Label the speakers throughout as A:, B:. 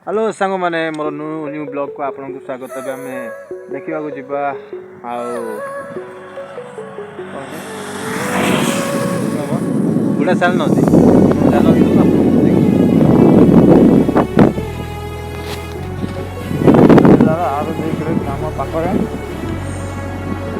A: Hello सांग मैंने more new blog को आपन को स्वागत है आम देखा जीवा बुढ़ा साल नदी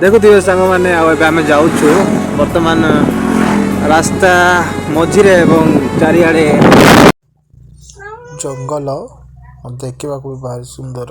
A: देखुए सांग मैंने आम जाऊँ बर्तमान रास्ता मझिरे चारिआडे
B: जंगल देखा भी भारी सुंदर।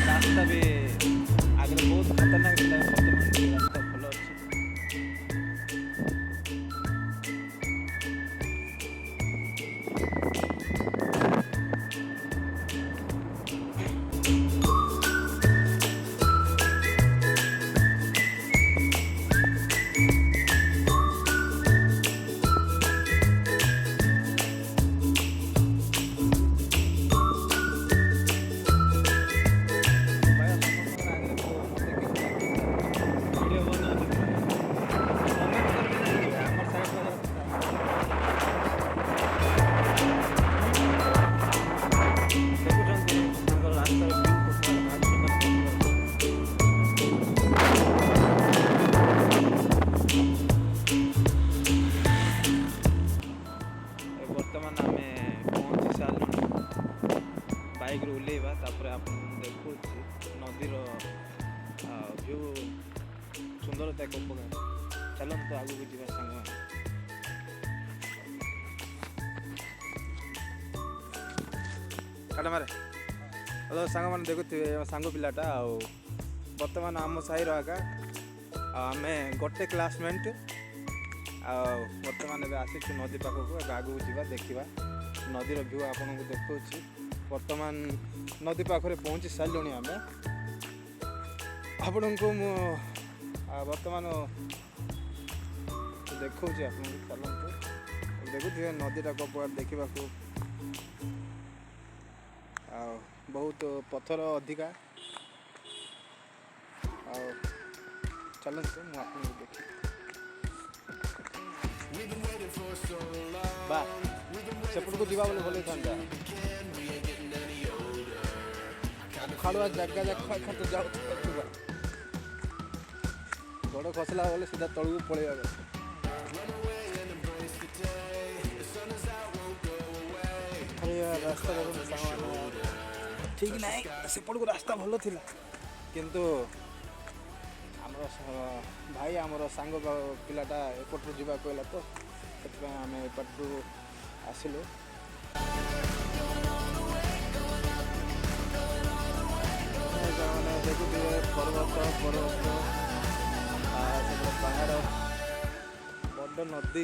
A: रास्ता भी आगे बहुत खतरनाक था बर्तमान रास्ता भल अच्छी बाइक ओल्लैवा आप देखो नदीर व्यू सुंदरता एक चलते आगे को जा सांग काटा मारे हेलो सांग मैंने देखुए सांग पिलाटा बर्तमान आम साई रहा आम गोटे क्लासमेट बर्तमान आसी नदी पाखक आगू जा देखा नदीर व्यू आपन को देखा बर्तमान नदी पाखे पहुँची सारे आम आपण को बर्तमान देखा चलते देखुए नदीटा कपड़ा देखा बहुत पत्थर अधिका चलते मुझे देखी बा सेपट को जीवा बोले भले था खाड़ुआ जगह जगह तो जाऊ गोड़ खसला बोले सीधा तलू पड़े रास्ता ठीक ना सेपट को रास्ता भल थी किंतु भाई आमर सांग पिलाटा एपटू जा कहला तो आम एपटू आसिलु देखुए पर्वत पहाड़ बड़ नदी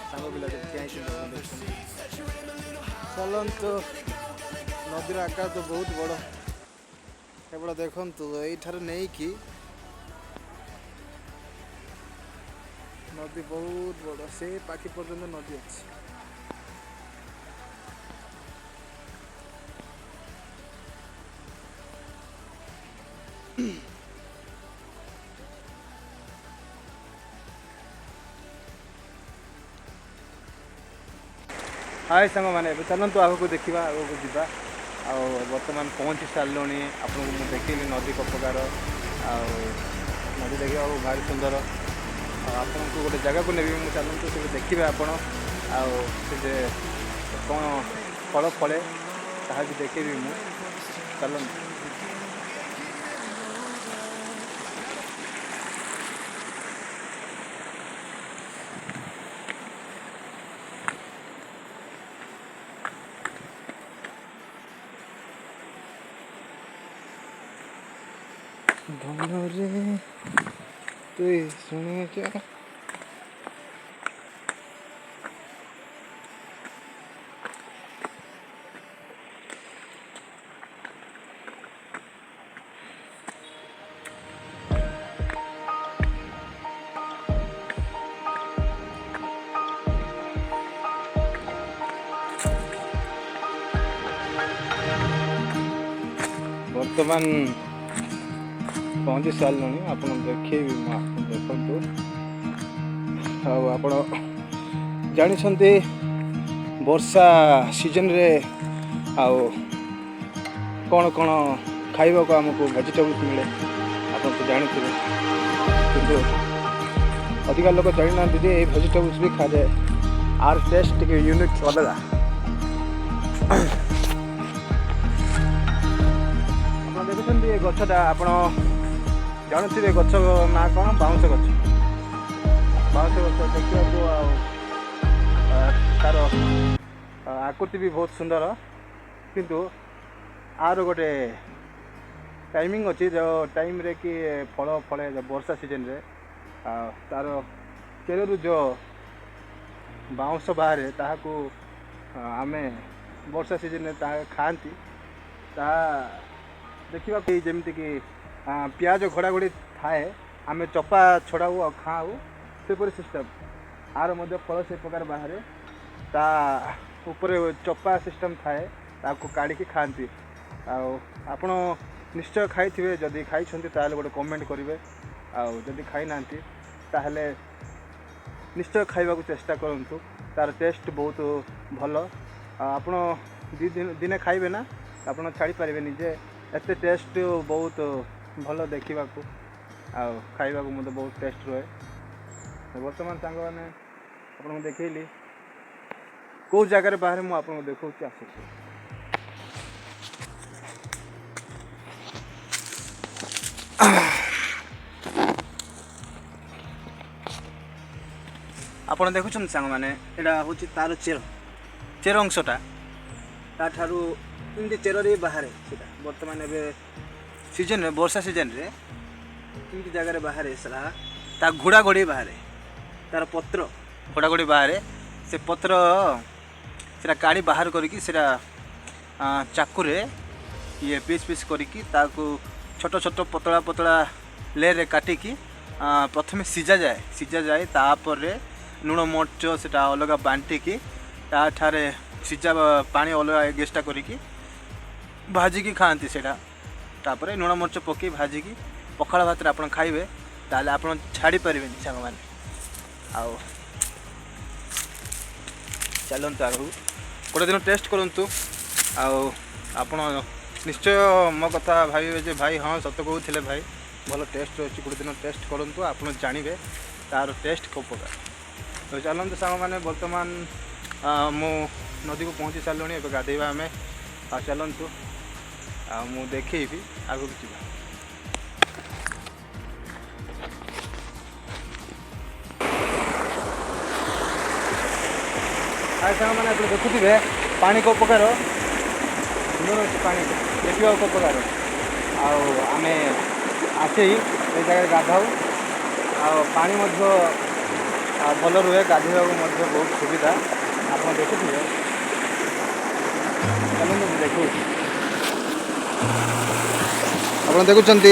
A: सांग पिला चलत नदीर आकार तो बहुत बड़ କେବଳ ଦେଖନ୍ତୁ ଏଇଠାରୁ ନେଇକି ନଦୀ ବହୁତ ବଡ଼, ସେ ପାଖି ପର୍ଯ୍ୟନ୍ତ ନଦୀ ଅଛି। ହାଏ ସାଙ୍ଗମାନେ, ଏବେ ଚାଲନ୍ତୁ ଆଗକୁ ଦେଖିବା, ଆଗକୁ ଯିବା। ଆଉ ବର୍ତ୍ତମାନ ପହଞ୍ଚି ସାରିଲୁଣି। ଆପଣଙ୍କୁ ମୁଁ ଦେଖେଇଲି ନଦୀ କପକାର, ଆଉ ନଦୀ ଦେଖିବାକୁ ଭାରି ସୁନ୍ଦର। ଆଉ ଆପଣଙ୍କୁ ଗୋଟେ ଜାଗାକୁ ନେବି ମୁଁ, ଚାଲନ୍ତୁ ସେଠି ଦେଖିବେ ଆପଣ। ଆଉ ସେ ଯେ କ'ଣ ଫଳ ଫଳେ ତାହା ବି ଦେଖେଇବି ମୁଁ, ଚାଲନ୍ତୁ। ଭଲରେ ତୁଇ ଶୁଣୁଛ। ବର୍ତ୍ତମାନ ପହଞ୍ଚି ସାରିଲୁଣି, ଆପଣ ଦେଖେଇବି ମୁଁ, ଦେଖନ୍ତୁ। ଆଉ ଆପଣ ଜାଣିଛନ୍ତି ବର୍ଷା ସିଜନରେ ଆଉ କ'ଣ କ'ଣ ଖାଇବାକୁ ଆମକୁ ଭେଜିଟେବୁଲ୍ସ ମିଳେ, ଆପଣ ତ ଜାଣିଥିବେ। କିନ୍ତୁ ଅଧିକା ଲୋକ ଜାଣିନାହାନ୍ତି ଯେ ଏଇ ଭେଜିଟେବୁଲ୍ସ ବି ଖାଯାଏ। ଆର ଟେଷ୍ଟ ଟିକେ ୟୁନିକ୍ ଅଲଗା। ଆପଣ ଦେଖୁଛନ୍ତି ଏ ଗଛଟା, ଆପଣ ଜାଣୁଥିବେ ଗଛ ନାଁ କ'ଣ? ବାଉଁଶ ଗଛ। ବାଉଁଶ ଗଛ ଦେଖିବାକୁ ଆଉ ତା'ର ଆକୃତି ବି ବହୁତ ସୁନ୍ଦର। କିନ୍ତୁ ଆର ଗୋଟେ ଟାଇମିଂ ଅଛି, ଯେଉଁ ଟାଇମ୍ରେ କି ଫଳ ଫଳେ ବର୍ଷା ସିଜନରେ, ଆଉ ତା'ର ଚେରରୁ ଯେଉଁ ବାଉଁଶ ବାହାରେ ତାହାକୁ ଆମେ ବର୍ଷା ସିଜନରେ ତାହା ଖାଆନ୍ତି। ତାହା ଦେଖିବାକୁ ଯେମିତିକି ପିଆଜ ଘୋଡ଼ାଘୋଡ଼ି ଥାଏ, ଆମେ ଚୋପା ଛଡ଼ାଉ ଆଉ ଖାଉ, ସେପରି ସିଷ୍ଟମ୍। ଆର ମଧ୍ୟ ଫଳ ସେ ପ୍ରକାର ବାହାରେ, ତା ଉପରେ ଚୋପା ସିଷ୍ଟମ୍ ଥାଏ, ତାକୁ କାଢ଼ିକି ଖାଆନ୍ତି। ଆଉ ଆପଣ ନିଶ୍ଚୟ ଖାଇଥିବେ, ଯଦି ଖାଇଛନ୍ତି ତାହେଲେ ଗୋଟେ କମେଣ୍ଟ କରିବେ। ଆଉ ଯଦି ଖାଇନାହାନ୍ତି ତାହେଲେ ନିଶ୍ଚୟ ଖାଇବାକୁ ଚେଷ୍ଟା କରନ୍ତୁ, ତା'ର ଟେଷ୍ଟ ବହୁତ ଭଲ। ଆପଣ ଦିନେ ଖାଇବେ ନା, ଆପଣ ଛାଡ଼ିପାରିବେନି ଯେ ଏତେ ଟେଷ୍ଟ ବହୁତ ଭଲ ଦେଖିବାକୁ, ଆଉ ଖାଇବାକୁ ମଧ୍ୟ ବହୁତ ଟେଷ୍ଟ ରୁହେ। ବର୍ତ୍ତମାନ ସାଙ୍ଗମାନେ ଆପଣଙ୍କୁ ଦେଖେଇଲି, କେଉଁ ଜାଗାରେ ବାହାରେ ମୁଁ ଆପଣଙ୍କୁ ଦେଖାଉଛି, ଆସନ୍ତୁ। ଆପଣ ଦେଖୁଛନ୍ତି ସାଙ୍ଗମାନେ, ଏଇଟା ହେଉଛି ତା'ର ଚେର ଅଂଶଟା, ତା'ଠାରୁ ଏମିତି ଚେରରେ ବାହାରେ ସେଇଟା। ବର୍ତ୍ତମାନ ଏବେ ସିଜନରେ, ବର୍ଷା ସିଜନରେ ଏମିତି ଜାଗାରେ ବାହାରେ ସେଟା, ତା ଘୋଡ଼ାଘୋଡ଼ି ବାହାରେ, ତା'ର ପତ୍ର ଘୋଡ଼ାଘୋଡ଼ି ବାହାରେ। ସେ ପତ୍ର ସେଇଟା କାଢ଼ି ବାହାର କରିକି ସେଇଟା ଚାକୁରେ ପିସ୍ ପିସ୍ କରିକି ତାକୁ ଛୋଟ ଛୋଟ ପତଳା ପତଳା ଲେୟରେ କାଟିକି ପ୍ରଥମେ ସିଝାଯାଏ। ତାପରେ ଲୁଣ ମରିଚ ସେଇଟା ଅଲଗା ବାଣ୍ଟିକି, ତାଠାରେ ସିଝା ପାଣି ଅଲଗା ଗ୍ୟାସ୍ଟା କରିକି ଭାଜିକି ଖାଆନ୍ତି ସେଇଟା। ତାପରେ ଲୁଣ ମରିଚ ପକାଇ ଭାଜିକି ପଖାଳ ଭାତରେ ଆପଣ ଖାଇବେ, ତାହେଲେ ଆପଣ ଛାଡ଼ିପାରିବେନି ସାଙ୍ଗମାନେ। ଆଉ ଚାଲନ୍ତୁ ଆଗକୁ, ଗୋଟେ ଦିନ ଟେଷ୍ଟ କରନ୍ତୁ। ଆଉ ଆପଣ ନିଶ୍ଚୟ ମୋ କଥା ଭାବିବେ ଯେ ଭାଇ ହଁ ସତ କହୁଥିଲେ ଭାଇ, ଭଲ ଟେଷ୍ଟ ଅଛି। ଗୋଟେ ଦିନ ଟେଷ୍ଟ କରନ୍ତୁ, ଆପଣ ଜାଣିବେ ତା'ର ଟେଷ୍ଟ କେଉଁ ପ୍ରକାର। ତ ଚାଲନ୍ତୁ ସାଙ୍ଗମାନେ, ବର୍ତ୍ତମାନ ମୁଁ ନଦୀକୁ ପହଞ୍ଚି ସାରିଲୁଣି। ଏବେ ଗାଧେଇବା ଆମେ। ଆଉ ଚାଲନ୍ତୁ, ଆଉ ମୁଁ ଦେଖେଇବି ଆଗକୁ ଯିବା। ଆଉ ସାଙ୍ଗମାନେ ଆପଣ ଦେଖୁଥିବେ ପାଣି କେଉଁ ପ୍ରକାର ସୁନ୍ଦର ଅଛି, ପାଣି ଦେଖିବାକୁ କେଉଁ ପ୍ରକାର। ଆଉ ଆମେ ଆସି ଏ ଜାଗାରେ ଗାଧାଉ, ଆଉ ପାଣି ମଧ୍ୟ ଭଲ ରୁହେ, ଗାଧୋଇବାକୁ ମଧ୍ୟ ବହୁତ ସୁବିଧା। ଆପଣ ଦେଖୁଥିବେ, ଚାଲନ୍ତୁ ମୁଁ ଦେଖୁଛି। ଆପଣ ଦେଖୁଛନ୍ତି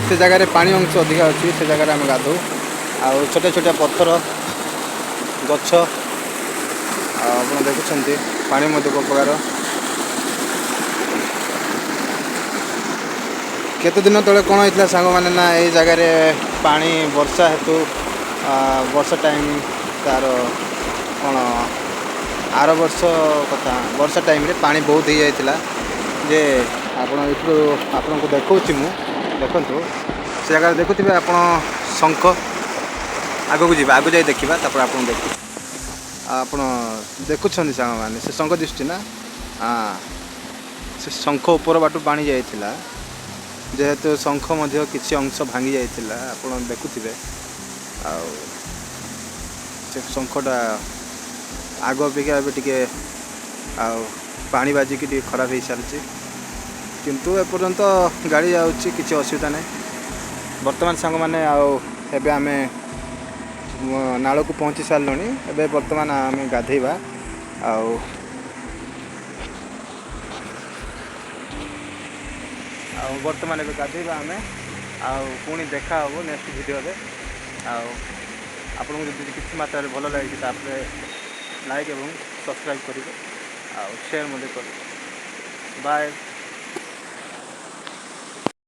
A: ସେ ଜାଗାରେ ପାଣି ଅଂଶ ଅଧିକା ଅଛି, ସେ ଜାଗାରେ ଆମେ ଗାଧଉ। ଆଉ ଛୋଟିଆ ଛୋଟିଆ ପଥର ଗଛ ଆଉ ଆପଣ ଦେଖୁଛନ୍ତି ପାଣି ମଧ୍ୟ କେଉଁ ପ୍ରକାର। କେତେ ଦିନ ତଳେ କ'ଣ ହେଇଥିଲା ସାଙ୍ଗମାନେ ନା ଏଇ ଜାଗାରେ ପାଣି ବର୍ଷା ହେତୁ ବର୍ଷା ଟାଇମ୍ ତା'ର କ'ଣ ଆର ବର୍ଷ କଥା ବର୍ଷା ଟାଇମ୍ରେ ପାଣି ବହୁତ ହେଇଯାଇଥିଲା ଯେ ଆପଣ ଏଠୁ ଆପଣଙ୍କୁ ଦେଖାଉଛି ମୁଁ ଦେଖନ୍ତୁ ସେ ଜାଗାରେ ଦେଖୁଥିବେ ଆପଣ ଶଙ୍ଖ ଆଗକୁ ଯିବା ଆଗକୁ ଯାଇ ଦେଖିବା ତାପରେ ଆପଣଙ୍କୁ ଦେଖିବେ ଆପଣ ଦେଖୁଛନ୍ତି ସାଙ୍ଗମାନେ ସେ ଶଙ୍ଖ ଦିଶୁଛି ନା ସେ ଶଙ୍ଖ ଉପର ବାଟୁ ପାଣି ଯାଇଥିଲା ଯେହେତୁ ଶଙ୍ଖ ମଧ୍ୟ କିଛି ଅଂଶ ଭାଙ୍ଗି ଯାଇଥିଲା ଆପଣ ଦେଖୁଥିବେ ଆଉ ସେ ଶଙ୍ଖଟା ଆଗ ଅପେକ୍ଷା ଏବେ ଟିକେ ଆଉ ପାଣି ବାଜିକି ଟିକେ ଖରାପ ହେଇସାରିଛି କିନ୍ତୁ ଏପର୍ଯ୍ୟନ୍ତ ଗାଡ଼ି ଯାଉଛି କିଛି ଅସୁବିଧା ନାହିଁ। ବର୍ତ୍ତମାନ ସାଙ୍ଗମାନେ ଆଉ ଏବେ ଆମେ ନାଳକୁ ପହଞ୍ଚି ସାରିଲୁଣି ଏବେ ବର୍ତ୍ତମାନ ଆମେ ଗାଧେଇବା ଆଉ ବର୍ତ୍ତମାନ ଏବେ ଗାଧେଇବା ଆମେ ଆଉ ପୁଣି ଦେଖା ହେବ ନେକ୍ସଟ ଭିଡ଼ିଓରେ। ଆଉ ଆପଣଙ୍କୁ ଯଦି କିଛି ମାତ୍ରାରେ ଭଲ ଲାଗିଛି ତାପରେ ଲାଇକ୍ ଏବଂ ସବସ୍କ୍ରାଇବ୍ କରିବେ ଆଉ ସେୟାର ମଧ୍ୟ କରିବେ। ବାଏ।